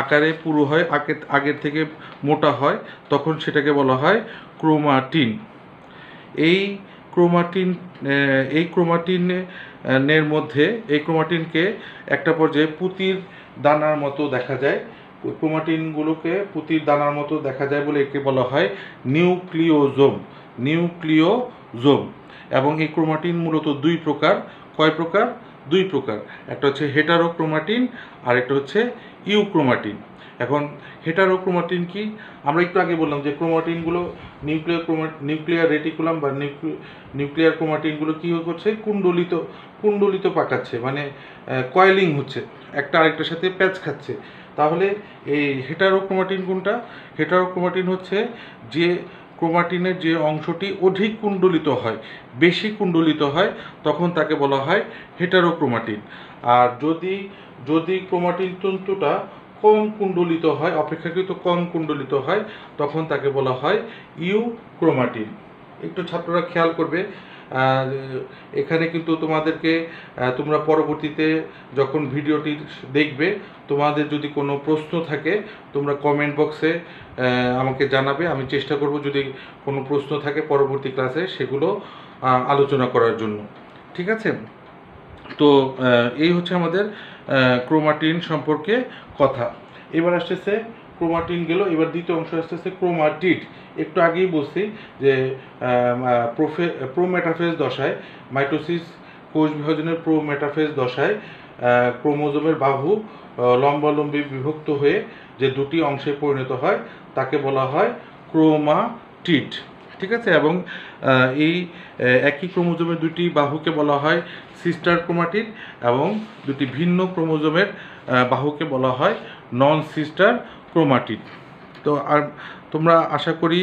আকারে পুরু হয়, আগের থেকে মোটা হয়, তখন সেটাকে বলা হয় ক্রোমাটিন। এই ক্রোমাটিনকে একটা পর্যায়ে পুঁতির দানার মতো দেখা যায়। ক্রোমাটিনগুলোকে পুঁতির দানার মতো দেখা যায় বলে একে বলা হয় নিউক্লিওজোম। এবং এই ক্রোমাটিন মূলত দুই প্রকার। কয় প্রকার? দুই প্রকার। একটা হচ্ছে হেটারোক্রোমাটিন আর একটা হচ্ছে ইউক্রোমাটিন। এখন হেটারোক্রোমাটিন কি? আমরা একটু আগে বললাম যে ক্রোমাটিনগুলো নিউক্লিয়ার রেটিকুলাম বা নিউক্লিয়ার ক্রোমাটিনগুলো কি করছে? কুণ্ডলিত পাকাচ্ছে, মানে কয়েলিং হচ্ছে, একটা আরেকটার সাথে প্যাচ খাচ্ছে। তাহলে এই হেটারোক্রোমাটিন কোনটা? হেটারোক্রোমাটিন হচ্ছে যে ক্রোমাটিনের যে অংশটি অধিক কুণ্ডলিত হয়, বেশি কুণ্ডলিত হয়, তখন তাকে বলা হয় হেটারোক্রোমাটিন। আর যদি যদি ক্রোমাটিন তন্তুটা কম কুণ্ডলিত হয়, অপেক্ষাকৃত কম কুণ্ডলিত হয়, তখন তাকে বলা হয় ইউক্রোমাটিন। একটু ছাত্ররা খেয়াল করবে, এখানে কিন্তু তোমাদেরকে তোমরা পরবর্তীতে যখন ভিডিওটি দেখবে, তোমাদের যদি কোনো প্রশ্ন থাকে তোমরা কমেন্ট বক্সে আমাকে জানাবে। আমি চেষ্টা করব যদি কোনো প্রশ্ন থাকে পরবর্তী ক্লাসে সেগুলো আলোচনা করার জন্য। ঠিক আছে? তো এই হচ্ছে আমাদের ক্রোমাটিন সম্পর্কে কথা। এবার আসতেছে ক্রোমাটিন গেল, এবার দ্বিতীয় অংশ আসতেছে ক্রোমাটিড। একটু আগেই বলছি যে প্রোমেটাফেজ দশায়, মাইটোসিস কোষ বিভাজনের প্রোমেটাফেজ দশায় ক্রোমোজোমের বাহু লম্বালম্বি বিভক্ত হয়ে যে দুটি অংশে পরিণত হয় তাকে বলা হয় ক্রোমাটিড। ঠিক আছে? এবং এই একই ক্রোমোজোমের দুটি বাহুকে বলা হয় সিস্টার ক্রোমাটিড, এবং দুটি ভিন্ন ক্রোমোজোমের বাহুকে বলা হয় নন সিস্টার ক্রোমাটিড। তো আর তোমরা আশা করি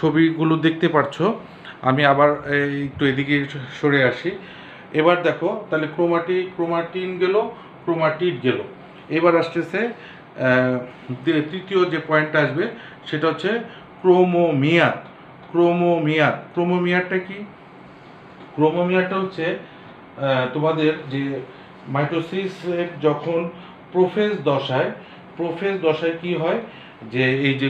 ছবিগুলো দেখতে পারছো। আমি আবার একটু এদিকে সরে আসি। এবার দেখো তাহলে ক্রোমাটিন গেল, ক্রোমাটিড গেল। এবার আসতেছে তৃতীয় যে পয়েন্টটা আসবে সেটা হচ্ছে ক্রোমোমিয়ার। ক্রোমোমিয়ারটা কি? ক্রোমোমিয়ারটা হচ্ছে তোমাদের যে মাইটোসিসের যখন প্রোফেজ দশায় কি হয় যে এই যে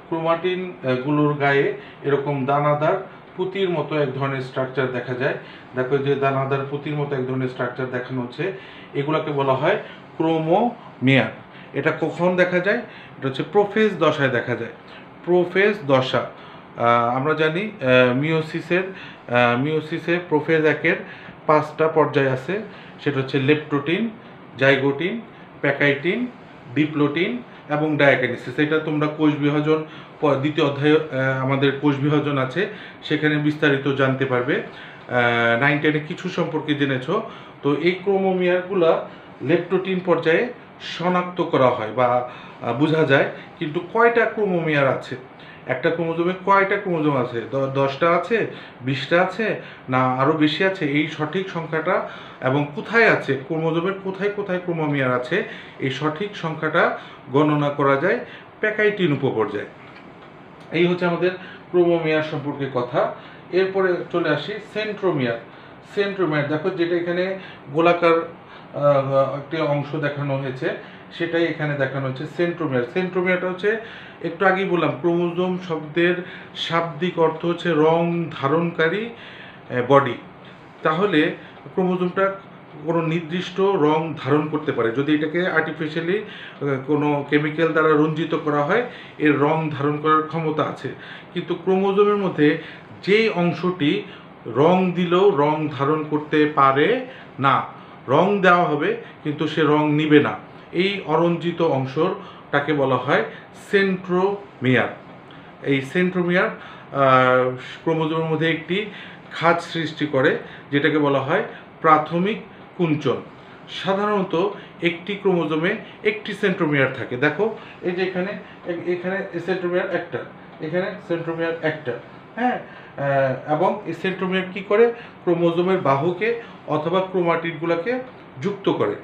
ক্রোমাটিনগুলোর গায়ে এরকম দানাদার পুঁতির মতো এক ধরনের স্ট্রাকচার দেখা যায়। দেখো যে দানাদার পুঁতির মতো এক ধরনের স্ট্রাকচার দেখানো হচ্ছে, এগুলোকে বলা হয় ক্রোমোমিয়ার। এটা কখন দেখা যায়? এটা হচ্ছে প্রোফেজ দশায় দেখা যায়। প্রোফেজ দশা আমরা জানি মিওসিসে প্রোফেজ একের 5টা পর্যায় আছে। সেটা হচ্ছে লেপ্টোটিন, জাইগোটিন, প্যাকাইটিন, ডিপ্লোটিন এবং ডায়াকাইনেসিস। এটা তোমরা কোষ বিভাজন দ্বিতীয় অধ্যায়ে আমাদের কোষ বিভাজন আছে, সেখানে বিস্তারিত জানতে পারবে। 9-10 কিছু সম্পর্কে জেনেছো। তো এই ক্রোমোমিয়ারগুলা লেপ্টোটিন পর্যায়ে শনাক্ত করা হয় বা বোঝা যায়। কিন্তু কয়টা ক্রোমোমিয়ার আছে, একটা ক্রোমোজোমে কয়টা ক্রোমোজোম আছে, 10টা আছে, 20টা আছে, না আরও বেশি আছে, এই সঠিক সংখ্যাটা এবং কোথায় আছে, ক্রোমোজোমের কোথায় কোথায় ক্রোমোমিয়ার আছে, এই সঠিক সংখ্যাটা গণনা করা যায় প্যাকাইটিন উপপর্যায়ে। এই হচ্ছে আমাদের ক্রোমোমিয়ার সম্পর্কে কথা। এরপরে চলে আসি সেন্ট্রোমিয়ার। দেখো যেটা এখানে গোলাকার একটি অংশ দেখানো হয়েছে, সেটাই এখানে দেখানো হচ্ছে সেন্ট্রোমিয়ারটা হচ্ছে, একটু আগেই বললাম ক্রোমোজোম শব্দের শাব্দিক অর্থ হচ্ছে রং ধারণকারী বডি। তাহলে ক্রোমোজোমটা কোনো নির্দিষ্ট রং ধারণ করতে পারে। যদি এটাকে আর্টিফিশিয়ালি কোনো কেমিক্যাল দ্বারা রঞ্জিত করা হয়, এর রং ধারণ করার ক্ষমতা আছে। কিন্তু ক্রোমোজোমের মধ্যে যেই অংশটি রং দিলেও রং ধারণ করতে পারে না, রং দেওয়া হবে কিন্তু সে রং নিবে না, এই অরঞ্জিত অংশটাকে বলা হয় সেন্ট্রোমিয়ার। এই সেন্ট্রোমিয়ার ক্রোমোজোমের মধ্যে একটি খাঁজ সৃষ্টি করে, যেটাকে বলা হয় প্রাথমিক কুঞ্চন। সাধারণত একটি ক্রোমোজোমে একটি সেন্ট্রোমিয়ার থাকে। দেখো এই যে এখানে সেন্ট্রোমিয়ার একটা, এখানে সেন্ট্রোমিয়ার একটা, হ্যাঁ। এবং এই সেন্ট্রোমিয়ার কি করে? ক্রোমোজোমের বাহুকে অথবা ক্রোমাটিডগুলোকে যুক্ত করে।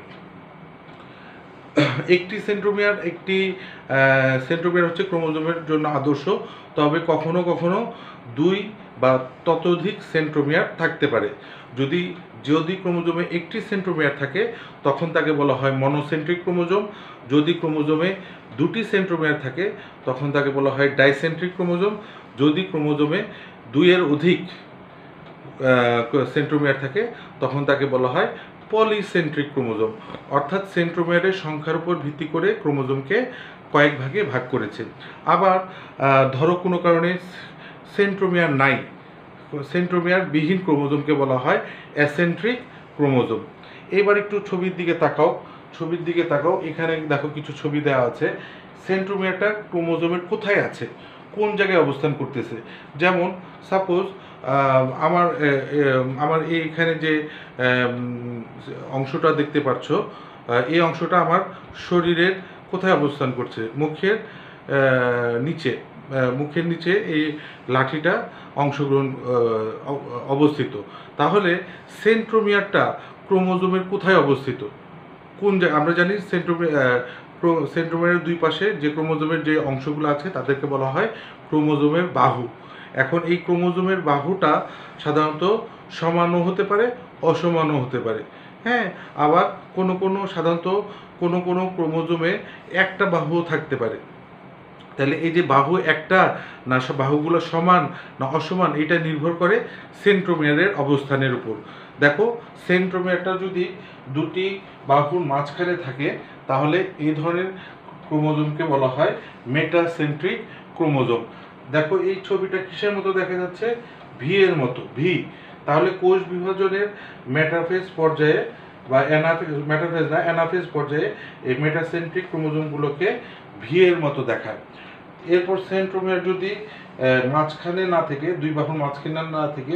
একটি সেন্ট্রোমিয়ার হচ্ছে ক্রোমোজোমের জন্য আদর্শ, তবে কখনো কখনো 2 বা ততোধিক সেন্ট্রোমিয়ার থাকতে পারে। যদি ক্রোমোজোমে একটি সেন্ট্রোমিয়ার থাকে তখন তাকে বলা হয় মনোসেন্ট্রিক ক্রোমোজোম। যদি ক্রোমোজোমে 2টি সেন্ট্রোমিয়ার থাকে তখন তাকে বলা হয় ডাইসেন্ট্রিক ক্রোমোজোম। যদি ক্রোমোজোমে 2-এর অধিক সেন্ট্রোমিয়ার থাকে তখন তাকে বলা হয় পলিসেন্ট্রিক ক্রোমোজোম। অর্থাৎ সেন্ট্রোমিয়ারের সংখ্যার উপর ভিত্তি করে ক্রোমোজোমকে কয়েক ভাগে ভাগ করেছে। আবার ধরো কোনো কারণে সেন্ট্রোমিয়ার নাই, সেন্ট্রোমিয়ার বিহীন ক্রোমোজোমকে বলা হয় অ্যাসেন্ট্রিক ক্রোমোজোম। এবার একটু ছবির দিকে তাকাও। এখানে দেখো কিছু ছবি দেওয়া আছে। সেন্ট্রোমিয়ারটা ক্রোমোজোমের কোথায় আছে, কোন জায়গায় অবস্থান করতেছে। যেমন সাপোজ আমার এইখানে যে অংশটা দেখতে পাচ্ছ, এই অংশটা আমার শরীরের কোথায় অবস্থান করছে? মুখের নিচে, মুখের নিচে এই লাঠিটা অংশগ্রহণ অবস্থিত। তাহলে সেন্ট্রোমিয়ারটা ক্রোমোজোমের কোথায় অবস্থিত? কোন জায়গায়? আমরা জানি সেন্ট্রোমিয়ারের দুই পাশে যে ক্রোমোজোমের যে অংশগুলো আছে তাদেরকে বলা হয় ক্রোমোজোমের বাহু। এখন এই ক্রোমোজোমের বাহুটা সাধারণত সমানও হতে পারে, অসমানও হতে পারে। হ্যাঁ, আবার সাধারণত কোনো ক্রোমোজোমে একটা বাহুও থাকতে পারে। তাহলে এই যে বাহু একটা না বাহুগুলো সমান না অসমান, এটা নির্ভর করে সেন্ট্রোমিয়ারের অবস্থানের উপর। দেখো, সেন্ট্রোমিয়ারটা যদি দুটি বাহুর মাঝখানে থাকে তাহলে এই ধরনের ক্রোমোজোমকে বলা হয় মেটাসেন্ট্রিক ক্রোমোজোম। দেখো এই ছবিটা কিসের মতো দেখা যাচ্ছে? ভি এর মতো। ভি, তাহলে কোষ বিভাজনের মেটাফেজ পর্যায়ে বা অ্যানাফেজ পর্যায়ে এই মেটাসেন্ট্রিক ক্রোমোজোমগুলোকে ভি এর মতো দেখায়। এরপর সেন্ট্রোমিয়ার যদি মাঝখানে না থেকে, দুই বাহুর মাঝখানে না থেকে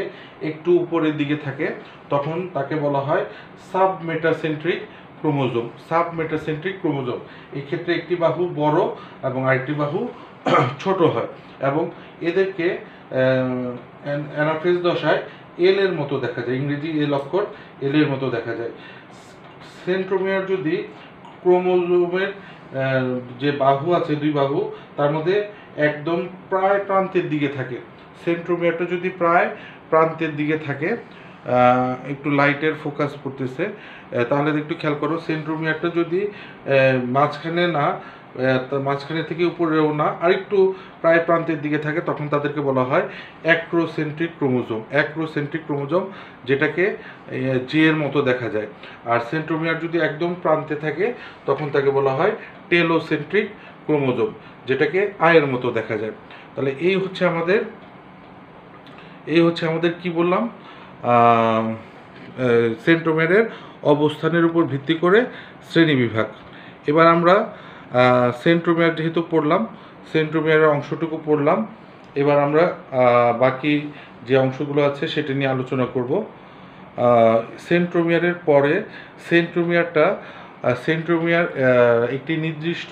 একটু উপরের দিকে থাকে তখন তাকে বলা হয় সাবমেটাসেন্ট্রিক ক্রোমোজোম। সাবমেটাসেন্ট্রিক ক্রোমোজোম, এই ক্ষেত্রে একটি বাহু বড় এবং আরেকটি বাহু ছোট হয় এবং এদেরকে অ্যানাফেজ দশায় এল এর মতো দেখা যায়, ইংরেজি এল অক্ষর এল এর মতো দেখা যায়। সেন্ট্রোমিয়ার যদি ক্রোমোজোমের যে বাহু আছে, দুই বাহু, তার মধ্যে একদম প্রায় প্রান্তের দিকে থাকে, সেন্ট্রোমিয়ারটা যদি প্রায় প্রান্তের দিকে থাকে, একটু লাইটের ফোকাস করতেছে, তাহলে একটু খেয়াল করো, সেন্ট্রোমিয়ারটা যদি মাঝখানে না, মাঝখানে থেকে উপরেও না, আরেকটু প্রায় প্রান্তের দিকে থাকে তখন তাদেরকে বলা হয় অ্যাক্রোসেন্ট্রিক ক্রোমোজোম। অ্যাক্রোসেন্ট্রিক ক্রোমোজোম, যেটাকে জে এর মতো দেখা যায়। আর সেন্ট্রোমিয়ার যদি একদম প্রান্তে থাকে তখন তাকে বলা হয় টেলোসেন্ট্রিক ক্রোমোজোম, যেটাকে আয়ের মতো দেখা যায়। তাহলে এই হচ্ছে আমাদের কি বললাম, সেন্ট্রোমিয়ারের অবস্থানের উপর ভিত্তি করে শ্রেণীবিভাগ। এবার আমরা সেন্ট্রোমিয়ার যেহেতু পড়লাম, সেন্ট্রোমিয়ারের অংশটুকু পড়লাম, এবার আমরা বাকি যে অংশগুলো আছে সেটা নিয়ে আলোচনা করব। সেন্ট্রোমিয়ারের পরে সেন্ট্রোমিয়ার একটি নির্দিষ্ট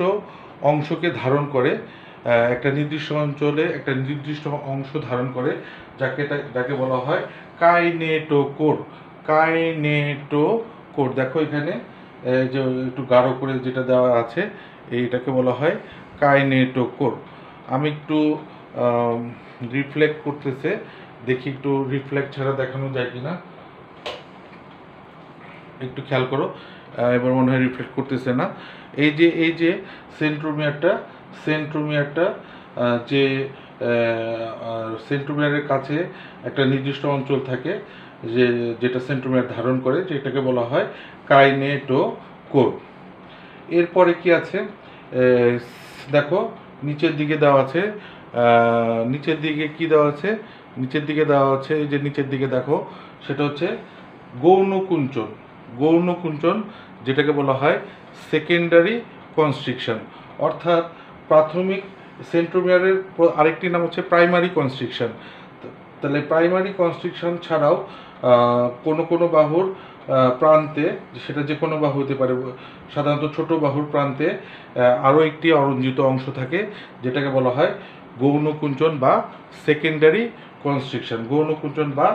অংশকে ধারণ করে, একটা নির্দিষ্ট অঞ্চলে একটা নির্দিষ্ট অংশ ধারণ করে, যাকে বলা হয় কাইনেটোকোর। কাইনেটোকোর, দেখো এখানে যে একটু গাঢ় করে যেটা দেওয়া আছে, এইটাকে বলা হয় কাইনেটোকোর। আমি একটু রিফ্লেক্ট করতেছে, দেখি একটু রিফ্লেক্ট ছাড়া দেখানো যায় কিনা, একটু খেয়াল করো। এবার মনে হয় রিফ্লেক্ট করতেছে না। এই যে সেন্ট্রোমিয়ারটা যে সেন্ট্রোমিয়ারের কাছে একটা নির্দিষ্ট অঞ্চল থাকে যেটা সেন্ট্রোমিয়ার ধারণ করে, যেটাকে বলা হয় কাইনেটোকোর। এরপরে কি আছে দেখো, নিচের দিকে দেওয়া আছে, নিচের দিকে কি দেওয়া আছে? নিচের দিকে দেওয়া আছে, এই যে নিচের দিকে দেখো, সেটা হচ্ছে গৌণকুঞ্চন। গৌণকুঞ্চন, যেটাকে বলা হয় সেকেন্ডারি কনস্ট্রিকশন, অর্থাৎ প্রাথমিক সেন্ট্রোমিয়ারের আরেকটি নাম হচ্ছে প্রাইমারি কনস্ট্রিকশন। তাহলে প্রাইমারি কনস্ট্রিকশন ছাড়াও কোনো বাহুর প্রান্তে, সেটা যে কোনো বাহু হতে পারে, সাধারণত ছোট বাহুর প্রান্তে আরও একটি অরঞ্জিত অংশ থাকে, যেটাকে বলা হয় গৌণকুঞ্চন বা সেকেন্ডারি কনস্ট্রিকশন। গৌণকুঞ্চন বা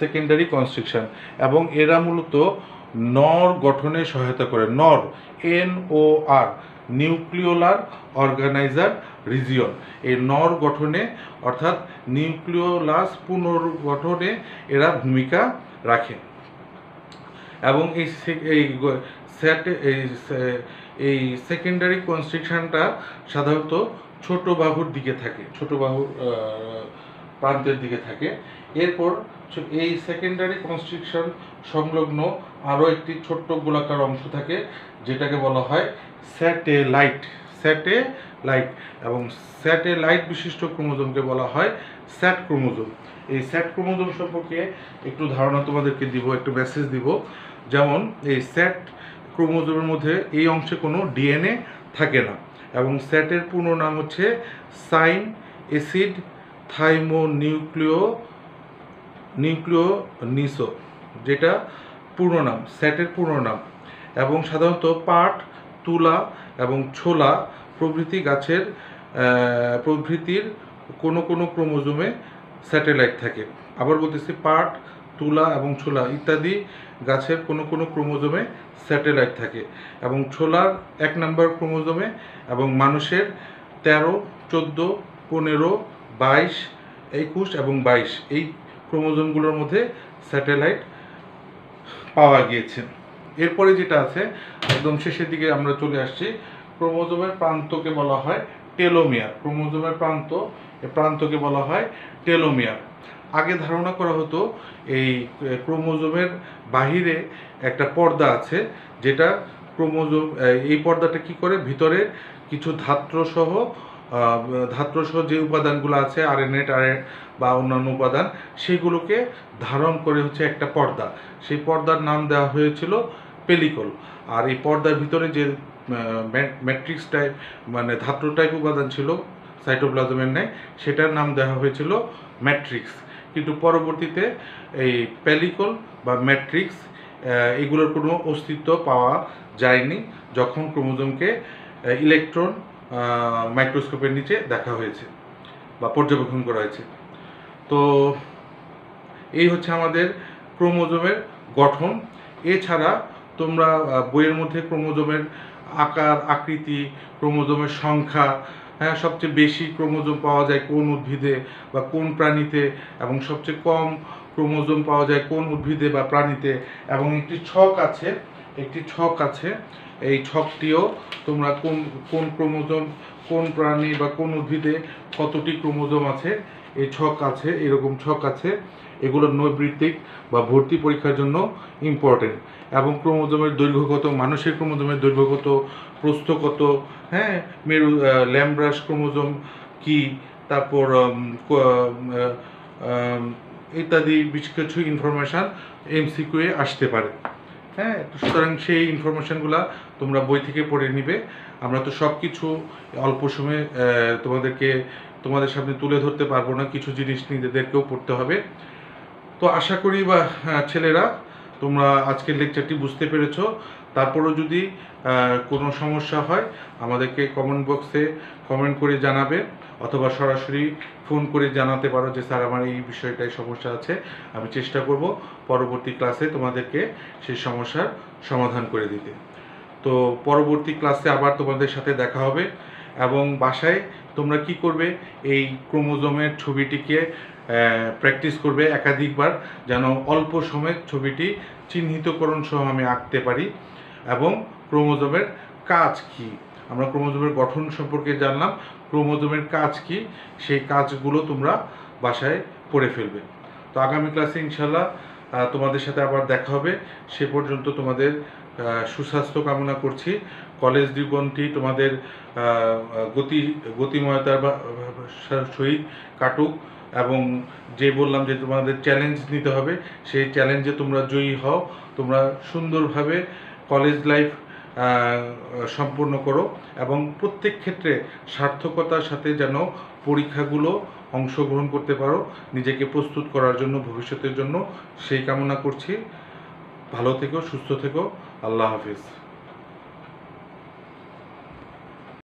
সেকেন্ডারি কনস্ট্রিকশন, এবং এরা মূলত নর গঠনে সহায়তা করে। নর, NOR, নিউক্লিওলার অর্গানাইজার রিজিয়ন। এই নর গঠনে অর্থাৎ নিউক্লিওলাস পুনর্গঠনে এরা ভূমিকা রাখে। এবং এই সেকেন্ডারি কনস্ট্রিকশনটা সাধারণত ছোট বাহুর দিকে থাকে, ছোট বাহুর প্রান্তের দিকে থাকে। এরপর এই সেকেন্ডারি কনস্ট্রিকশন সংলগ্ন আরও একটি ছোট্ট গোলাকার অংশ থাকে, যেটাকে বলা হয় স্যাটেলাইট। এবং স্যাটেলাইট বিশিষ্ট ক্রোমোজোমকে বলা হয় স্যাট ক্রোমোজোম। এই স্যাট ক্রোমোজোম সম্পর্কে একটু ধারণা তোমাদেরকে দিব, একটু মেসেজ দিব। যেমন এই স্যাট ক্রোমোজোমের মধ্যে এই অংশে কোনো DNA থাকে না, এবং স্যাটের পূর্ণ নাম হচ্ছে সাইন অ্যাসিড থাইমোনিউক্লিওনিসো, যেটা পূর্ণ নাম, স্যাটের পূর্ণ নাম। এবং সাধারণত পাট, তুলা এবং ছোলা প্রভৃতির কোনো কোনো ক্রোমোজোমে স্যাটেলাইট থাকে। আবার বলতেছি, পাট, তুলা এবং ছোলা ইত্যাদি গাছের কোনো কোনো ক্রোমোজোমে স্যাটেলাইট থাকে এবং ছোলার 1 নম্বর ক্রোমোজোমে এবং মানুষের 13, 14, 15, 22, 21 এবং 22 এই ক্রোমোজোমগুলোর মধ্যে স্যাটেলাইট পাওয়া গিয়েছে। এরপরে যেটা আছে, একদম শেষের দিকে আমরা চলে আসছি, ক্রোমোজোমের প্রান্তকে বলা হয় টেলোমিয়ার। ক্রোমোজোমের প্রান্তকে বলা হয় টেলোমিয়ার। আগে ধারণা করা হতো এই ক্রোমোজোমের বাহিরে একটা পর্দা আছে, যেটা ক্রোমোজোম, এই পর্দাটা কি করে, ভিতরে কিছু ধাত্রসহ যে উপাদানগুলো আছে, আরএনএ বা অন্যান্য উপাদান, সেগুলোকে ধারণ করে হচ্ছে একটা পর্দা। সেই পর্দার নাম দেওয়া হয়েছিল পেলিকল। আর এই পর্দার ভিতরে যে ম্যাট্রিক্স টাইপ মানে ধাত্র টাইপ উপাদান ছিল সাইটোপ্লাজমের ন্যায়, সেটার নাম দেওয়া হয়েছিল ম্যাট্রিক্স। কিন্তু পরবর্তীতে এই পেলিকল বা ম্যাট্রিক্স এগুলোর কোনো অস্তিত্ব পাওয়া যায়নি যখন ক্রোমোজোমকে ইলেকট্রন মাইক্রোস্কোপের নিচে দেখা হয়েছে বা পর্যবেক্ষণ করা হয়েছে। তো এই হচ্ছে আমাদের ক্রোমোজোমের গঠন। এছাড়া তোমরা বইয়ের মধ্যে ক্রোমোজোমের আকার, আকৃতি, ক্রোমোজোমের সংখ্যা, হ্যাঁ, সবচেয়ে বেশি ক্রোমোজোম পাওয়া যায় কোন উদ্ভিদে বা কোন প্রাণীতে, এবং সবচেয়ে কম ক্রোমোজোম পাওয়া যায় কোন উদ্ভিদে বা প্রাণীতে, এবং একটি ছক আছে। এই ছকটিও তোমরা কোন ক্রোমোজোম, কোন প্রাণী বা কোন উদ্ভিদে কতটি ক্রোমোজোম আছে, এই ছক আছে, এরকম ছক আছে। এগুলো নৈবৃত্তিক বা ভর্তি পরীক্ষার জন্য ইম্পর্টেন্ট। এবং ক্রোমোজোমের দৈর্ঘ্য কত, মানুষের ক্রোমোজোমের দৈর্ঘ্য কত, প্রস্থ কত, হ্যাঁ, ল্যাম্ব্রাস ক্রোমোজোম কি, তারপর ইত্যাদি বেশ কিছু ইনফরমেশান এমসিকিউ এ আসতে পারে। হ্যাঁ, সুতরাং সেই ইনফরমেশানগুলো তোমরা বই থেকে পড়ে নিবে। আমরা তো সব কিছু অল্প সময়ে তোমাদের সামনে তুলে ধরতে পারবো না, কিছু জিনিস নিজেদেরকেও পড়তে হবে। তো আশা করি বা ছেলেরা তোমরা আজকের লেকচারটি বুঝতে পেরেছো। তারপরও যদি কোনো সমস্যা হয় আমাদেরকে কমেন্ট বক্সে কমেন্ট করে জানাবে, অথবা সরাসরি ফোন করে জানাতে পারো যে স্যার আমার এই বিষয়টায় সমস্যা আছে। আমি চেষ্টা করব পরবর্তী ক্লাসে তোমাদেরকে সেই সমস্যার সমাধান করে দিতে। তো পরবর্তী ক্লাসে আবার তোমাদের সাথে দেখা হবে, এবং বাসায় তোমরা কি করবে, এই ক্রোমোজোমের ছবিটিকে প্র্যাকটিস করবে একাধিকবার, যেন অল্প সময়ে ছবিটি চিহ্নিতকরণ সহ আমি আঁকতে পারি। এবং ক্রোমোজোমের কাজ কি, আমরা ক্রোমোজোমের গঠন সম্পর্কে জানলাম, ক্রোমোজোমের কাজ কি, সেই কাজগুলো তোমরা বাসায় পড়ে ফেলবে। তো আগামী ক্লাসে ইনশাল্লাহ তোমাদের সাথে আবার দেখা হবে। সে পর্যন্ত তোমাদের সুস্বাস্থ্য কামনা করছি। কলেজ জীবনটি তোমাদের গতিময়তার সহিত কাটুক, এবং যে বললাম যে তোমাদের চ্যালেঞ্জ নিতে হবে, সেই চ্যালেঞ্জে তোমরা জয়ী হও, তোমরা সুন্দরভাবে কলেজ লাইফ সম্পূর্ণ করো, এবং প্রত্যেক ক্ষেত্রে সার্থকতার সাথে যেন পরীক্ষাগুলো অংশগ্রহণ করতে পারো, নিজেকে প্রস্তুত করার জন্য ভবিষ্যতের জন্য সেই কামনা করছি। ভালো থেকো, সুস্থ থেকো, আল্লাহ হাফিজ।